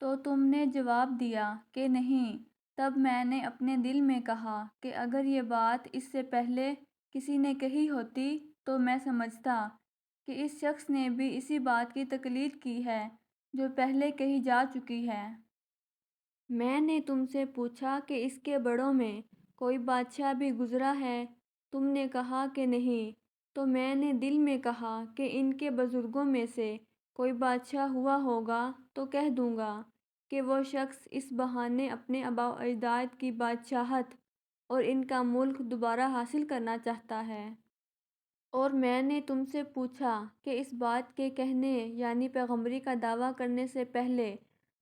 تو تم نے جواب دیا کہ نہیں۔ تب میں نے اپنے دل میں کہا کہ اگر یہ بات اس سے پہلے کسی نے کہی ہوتی تو میں سمجھتا کہ اس شخص نے بھی اسی بات کی تقلید کی ہے جو پہلے کہی جا چکی ہے۔ میں نے تم سے پوچھا کہ اس کے بڑوں میں کوئی بادشاہ بھی گزرا ہے؟ تم نے کہا کہ نہیں۔ تو میں نے دل میں کہا کہ ان کے بزرگوں میں سے کوئی بادشاہ ہوا ہوگا تو کہہ دوں گا کہ وہ شخص اس بہانے اپنے آباء و اجداد کی بادشاہت اور ان کا ملک دوبارہ حاصل کرنا چاہتا ہے۔ اور میں نے تم سے پوچھا کہ اس بات کے کہنے یعنی پیغمبری کا دعویٰ کرنے سے پہلے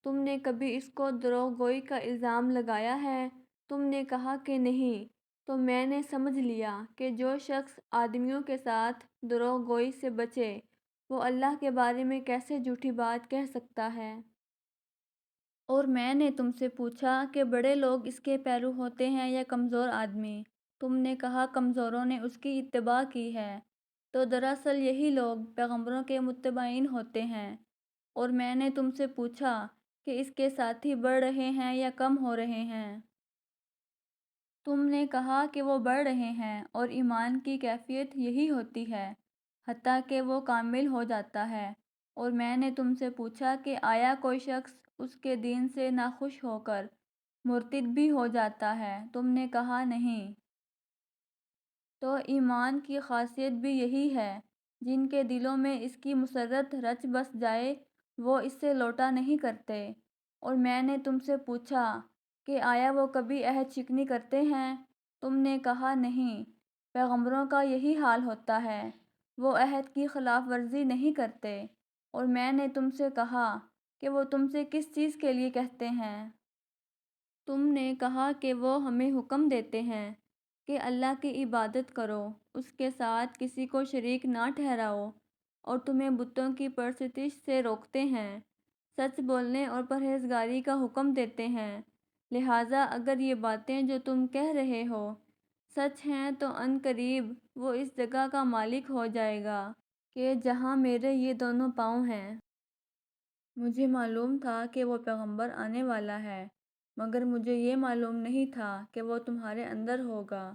تم نے کبھی اس کو دروغ گوئی کا الزام لگایا ہے؟ تم نے کہا کہ نہیں۔ تو میں نے سمجھ لیا کہ جو شخص آدمیوں کے ساتھ دروغ گوئی سے بچے وہ اللہ کے بارے میں کیسے جھوٹی بات کہہ سکتا ہے۔ اور میں نے تم سے پوچھا کہ بڑے لوگ اس کے پیرو ہوتے ہیں یا کمزور آدمی؟ تم نے کہا کمزوروں نے اس کی اتباع کی ہے۔ تو دراصل یہی لوگ پیغمبروں کے متبعین ہوتے ہیں۔ اور میں نے تم سے پوچھا کہ اس کے ساتھی بڑھ رہے ہیں یا کم ہو رہے ہیں؟ تم نے کہا کہ وہ بڑھ رہے ہیں اور ایمان کی کیفیت یہی ہوتی ہے حتیٰ کہ وہ کامل ہو جاتا ہے۔ اور میں نے تم سے پوچھا کہ آیا کوئی شخص اس کے دین سے ناخوش ہو کر مرتد بھی ہو جاتا ہے؟ تم نے کہا نہیں۔ تو ایمان کی خاصیت بھی یہی ہے جن کے دلوں میں اس کی مسرت رچ بس جائے وہ اس سے لوٹا نہیں کرتے۔ اور میں نے تم سے پوچھا کہ آیا وہ کبھی عہد شکنی کرتے ہیں؟ تم نے کہا نہیں۔ پیغمبروں کا یہی حال ہوتا ہے، وہ عہد کی خلاف ورزی نہیں کرتے۔ اور میں نے تم سے کہا کہ وہ تم سے کس چیز کے لیے کہتے ہیں؟ تم نے کہا کہ وہ ہمیں حکم دیتے ہیں کہ اللہ کی عبادت کرو، اس کے ساتھ کسی کو شریک نہ ٹھہراؤ، اور تمہیں بتوں کی پرستش سے روکتے ہیں، سچ بولنے اور پرہیزگاری کا حکم دیتے ہیں۔ لہٰذا اگر یہ باتیں جو تم کہہ رہے ہو سچ ہیں تو عن قریب وہ اس جگہ کا مالک ہو جائے گا کہ جہاں میرے یہ دونوں پاؤں ہیں۔ مجھے معلوم تھا کہ وہ پیغمبر آنے والا ہے، مگر مجھے یہ معلوم نہیں تھا کہ وہ تمہارے اندر ہوگا۔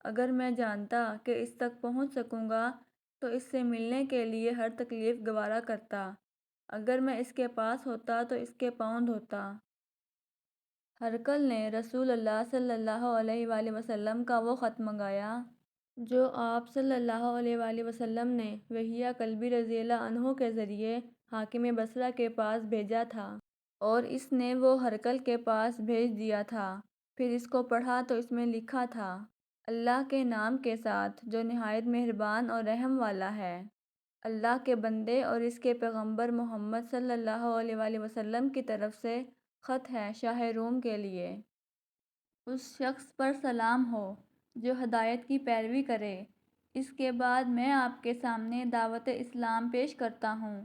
اگر میں جانتا کہ اس تک پہنچ سکوں گا تو اس سے ملنے کے لیے ہر تکلیف گوارا کرتا۔ اگر میں اس کے پاس ہوتا تو اس کے پاؤں دھوتا۔ ہرقل نے رسول اللہ صلی اللہ علیہ وآلہ وسلم کا وہ خط منگایا جو آپ صلی اللہ علیہ وآلہ وسلم نے وحیہ کلبی رضی اللہ عنہ کے ذریعے حاکم بصرہ کے پاس بھیجا تھا، اور اس نے وہ ہرقل کے پاس بھیج دیا تھا۔ پھر اس کو پڑھا تو اس میں لکھا تھا، اللہ کے نام کے ساتھ جو نہایت مہربان اور رحم والا ہے۔ اللہ کے بندے اور اس کے پیغمبر محمد صلی اللہ علیہ وآلہ وسلم کی طرف سے خط ہے شاہ روم کے لیے۔ اس شخص پر سلام ہو جو ہدایت کی پیروی کرے۔ اس کے بعد میں آپ کے سامنے دعوت اسلام پیش کرتا ہوں۔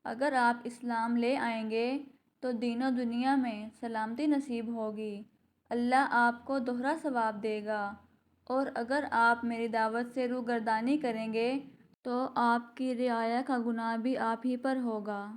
اگر آپ اسلام لے آئیں گے تو دین و دنیا میں سلامتی نصیب ہوگی، اللہ آپ کو دوہرا ثواب دے گا، اور اگر آپ میری دعوت سے روگردانی کریں گے تو آپ کی رعایا کا گناہ بھی آپ ہی پر ہوگا۔